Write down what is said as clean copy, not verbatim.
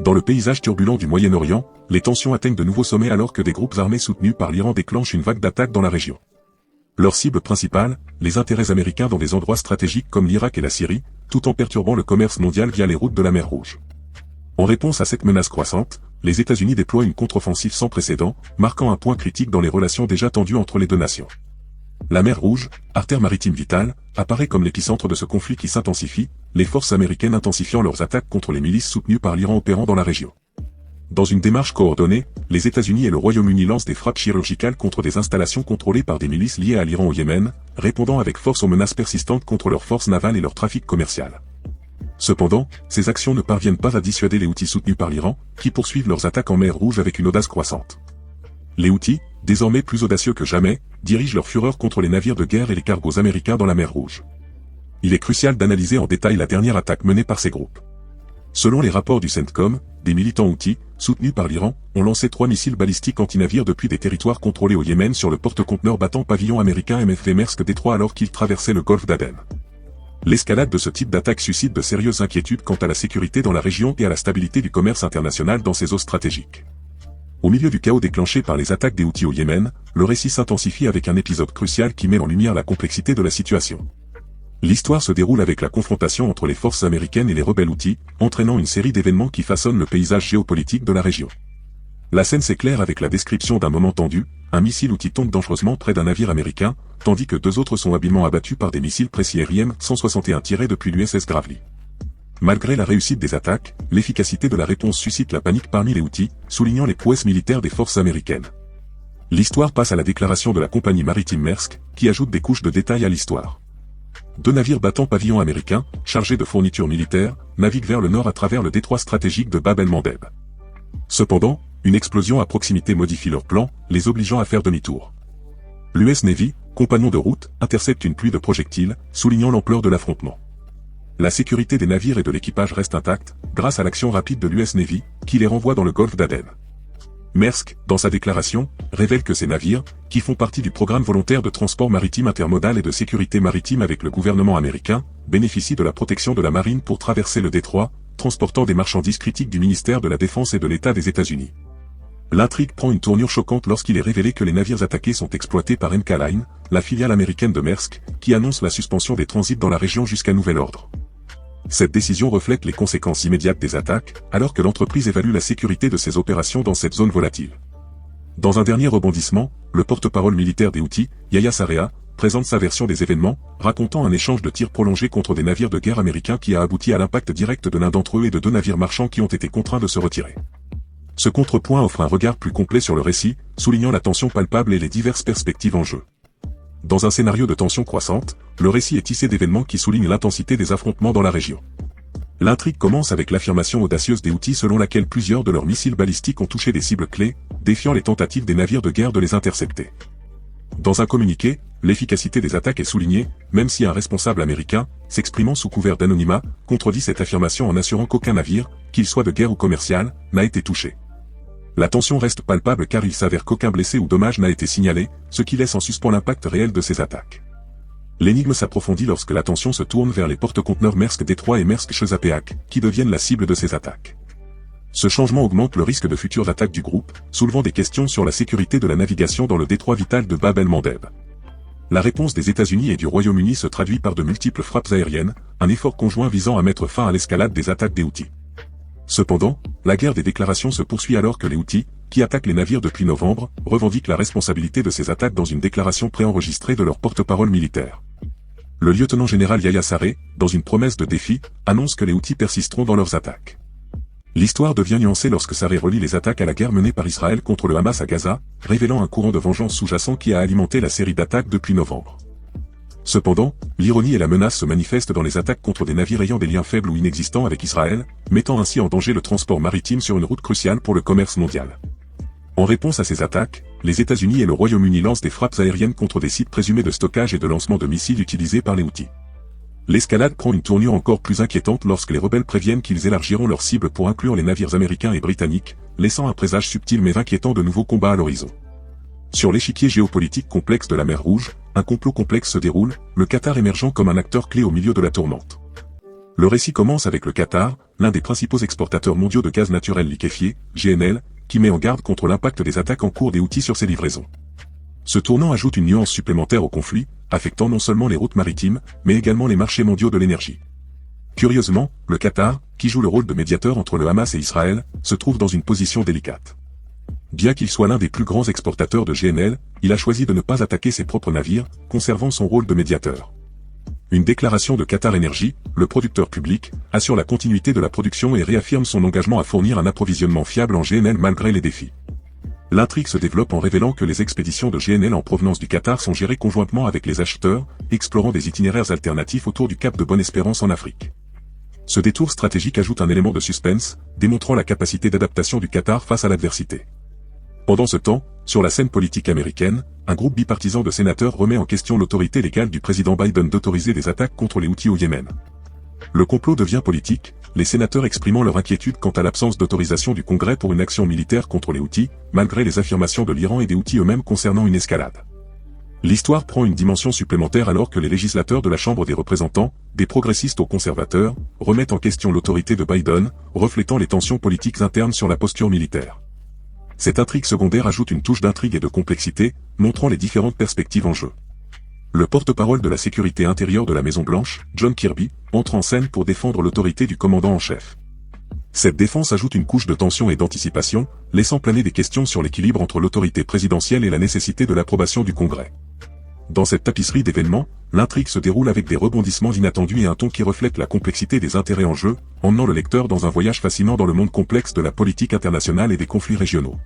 Dans le paysage turbulent du Moyen-Orient, les tensions atteignent de nouveaux sommets alors que des groupes armés soutenus par l'Iran déclenchent une vague d'attaques dans la région. Leur cible principale, les intérêts américains dans des endroits stratégiques comme l'Irak et la Syrie, tout en perturbant le commerce mondial via les routes de la mer Rouge. En réponse à cette menace croissante, les États-Unis déploient une contre-offensive sans précédent, marquant un point critique dans les relations déjà tendues entre les deux nations. La mer Rouge, artère maritime vitale, apparaît comme l'épicentre de ce conflit qui s'intensifie, les forces américaines intensifiant leurs attaques contre les milices soutenues par l'Iran opérant dans la région. Dans une démarche coordonnée, les États-Unis et le Royaume-Uni lancent des frappes chirurgicales contre des installations contrôlées par des milices liées à l'Iran au Yémen, répondant avec force aux menaces persistantes contre leurs forces navales et leur trafic commercial. Cependant, ces actions ne parviennent pas à dissuader les Houthis soutenus par l'Iran, qui poursuivent leurs attaques en mer Rouge avec une audace croissante. Les Houthis, désormais plus audacieux que jamais, dirigent leur fureur contre les navires de guerre et les cargos américains dans la mer Rouge. Il est crucial d'analyser en détail la dernière attaque menée par ces groupes. Selon les rapports du CENTCOM, des militants Houthis, soutenus par l'Iran, ont lancé 3 missiles balistiques anti-navires depuis des territoires contrôlés au Yémen sur le porte-conteneurs battant pavillon américain MFV Maersk Détroit alors qu'il traversait le golfe d'Aden. L'escalade de ce type d'attaque suscite de sérieuses inquiétudes quant à la sécurité dans la région et à la stabilité du commerce international dans ces eaux stratégiques. Au milieu du chaos déclenché par les attaques des Houthis au Yémen, le récit s'intensifie avec un épisode crucial qui met en lumière la complexité de la situation. L'histoire se déroule avec la confrontation entre les forces américaines et les rebelles Houthis, entraînant une série d'événements qui façonnent le paysage géopolitique de la région. La scène s'éclaire avec la description d'un moment tendu, un missile Houthi tombe dangereusement près d'un navire américain, tandis que 2 autres sont habilement abattus par des missiles précis IRIM-161 tirés depuis l'USS Gravely. Malgré la réussite des attaques, l'efficacité de la réponse suscite la panique parmi les Houthis, soulignant les prouesses militaires des forces américaines. L'histoire passe à la déclaration de la compagnie maritime Maersk, qui ajoute des couches de détails à l'histoire. 2 navires battant pavillon américain, chargés de fournitures militaires, naviguent vers le nord à travers le détroit stratégique de Bab el-Mandeb. Cependant, une explosion à proximité modifie leur plan, les obligeant à faire demi-tour. L'US Navy, compagnon de route, intercepte une pluie de projectiles, soulignant l'ampleur de l'affrontement. La sécurité des navires et de l'équipage reste intacte, grâce à l'action rapide de l'US Navy, qui les renvoie dans le golfe d'Aden. Maersk, dans sa déclaration, révèle que ces navires, qui font partie du programme volontaire de transport maritime intermodal et de sécurité maritime avec le gouvernement américain, bénéficient de la protection de la marine pour traverser le détroit, transportant des marchandises critiques du ministère de la Défense et de l'État des États-Unis. L'intrigue prend une tournure choquante lorsqu'il est révélé que les navires attaqués sont exploités par MK Line, la filiale américaine de Maersk, qui annonce la suspension des transits dans la région jusqu'à nouvel ordre. Cette décision reflète les conséquences immédiates des attaques, alors que l'entreprise évalue la sécurité de ses opérations dans cette zone volatile. Dans un dernier rebondissement, le porte-parole militaire des Houthis, Yahya Sarrea, présente sa version des événements, racontant un échange de tirs prolongés contre des navires de guerre américains qui a abouti à l'impact direct de l'un d'entre eux et de 2 navires marchands qui ont été contraints de se retirer. Ce contrepoint offre un regard plus complet sur le récit, soulignant la tension palpable et les diverses perspectives en jeu. Dans un scénario de tension croissante, le récit est tissé d'événements qui soulignent l'intensité des affrontements dans la région. L'intrigue commence avec l'affirmation audacieuse des Houthis selon laquelle plusieurs de leurs missiles balistiques ont touché des cibles clés, défiant les tentatives des navires de guerre de les intercepter. Dans un communiqué, l'efficacité des attaques est soulignée, même si un responsable américain, s'exprimant sous couvert d'anonymat, contredit cette affirmation en assurant qu'aucun navire, qu'il soit de guerre ou commercial, n'a été touché. La tension reste palpable car il s'avère qu'aucun blessé ou dommage n'a été signalé, ce qui laisse en suspens l'impact réel de ces attaques. L'énigme s'approfondit lorsque l'attention se tourne vers les porte-conteneurs Maersk Détroit et Maersk Chesapeake, qui deviennent la cible de ces attaques. Ce changement augmente le risque de futures attaques du groupe, soulevant des questions sur la sécurité de la navigation dans le détroit vital de Bab el-Mandeb. La réponse des États-Unis et du Royaume-Uni se traduit par de multiples frappes aériennes, un effort conjoint visant à mettre fin à l'escalade des attaques des Houthis. Cependant, la guerre des déclarations se poursuit alors que les Houthis, qui attaquent les navires depuis novembre, revendiquent la responsabilité de ces attaques dans une déclaration préenregistrée de leur porte-parole militaire. Le lieutenant-général Yahya Saree, dans une promesse de défi, annonce que les Houthis persisteront dans leurs attaques. L'histoire devient nuancée lorsque Saree relie les attaques à la guerre menée par Israël contre le Hamas à Gaza, révélant un courant de vengeance sous-jacent qui a alimenté la série d'attaques depuis novembre. Cependant, l'ironie et la menace se manifestent dans les attaques contre des navires ayant des liens faibles ou inexistants avec Israël, mettant ainsi en danger le transport maritime sur une route cruciale pour le commerce mondial. En réponse à ces attaques, les États-Unis et le Royaume-Uni lancent des frappes aériennes contre des sites présumés de stockage et de lancement de missiles utilisés par les Houthis. L'escalade prend une tournure encore plus inquiétante lorsque les rebelles préviennent qu'ils élargiront leurs cibles pour inclure les navires américains et britanniques, laissant un présage subtil mais inquiétant de nouveaux combats à l'horizon. Sur l'échiquier géopolitique complexe de la mer Rouge, un complot complexe se déroule, le Qatar émergeant comme un acteur clé au milieu de la tourmente. Le récit commence avec le Qatar, l'un des principaux exportateurs mondiaux de gaz naturel liquéfié, GNL, qui met en garde contre l'impact des attaques en cours des Houthis sur ses livraisons. Ce tournant ajoute une nuance supplémentaire au conflit, affectant non seulement les routes maritimes, mais également les marchés mondiaux de l'énergie. Curieusement, le Qatar, qui joue le rôle de médiateur entre le Hamas et Israël, se trouve dans une position délicate. Bien qu'il soit l'un des plus grands exportateurs de GNL, il a choisi de ne pas attaquer ses propres navires, conservant son rôle de médiateur. Une déclaration de Qatar Energy, le producteur public, assure la continuité de la production et réaffirme son engagement à fournir un approvisionnement fiable en GNL malgré les défis. L'intrigue se développe en révélant que les expéditions de GNL en provenance du Qatar sont gérées conjointement avec les acheteurs, explorant des itinéraires alternatifs autour du cap de Bonne-Espérance en Afrique. Ce détour stratégique ajoute un élément de suspense, démontrant la capacité d'adaptation du Qatar face à l'adversité. Pendant ce temps, sur la scène politique américaine, un groupe bipartisan de sénateurs remet en question l'autorité légale du président Biden d'autoriser des attaques contre les Houthis au Yémen. Le complot devient politique, les sénateurs exprimant leur inquiétude quant à l'absence d'autorisation du Congrès pour une action militaire contre les Houthis, malgré les affirmations de l'Iran et des Houthis eux-mêmes concernant une escalade. L'histoire prend une dimension supplémentaire alors que les législateurs de la Chambre des représentants, des progressistes aux conservateurs, remettent en question l'autorité de Biden, reflétant les tensions politiques internes sur la posture militaire. Cette intrigue secondaire ajoute une touche d'intrigue et de complexité, montrant les différentes perspectives en jeu. Le porte-parole de la sécurité intérieure de la Maison-Blanche, John Kirby, entre en scène pour défendre l'autorité du commandant en chef. Cette défense ajoute une couche de tension et d'anticipation, laissant planer des questions sur l'équilibre entre l'autorité présidentielle et la nécessité de l'approbation du Congrès. Dans cette tapisserie d'événements, l'intrigue se déroule avec des rebondissements inattendus et un ton qui reflète la complexité des intérêts en jeu, emmenant le lecteur dans un voyage fascinant dans le monde complexe de la politique internationale et des conflits régionaux.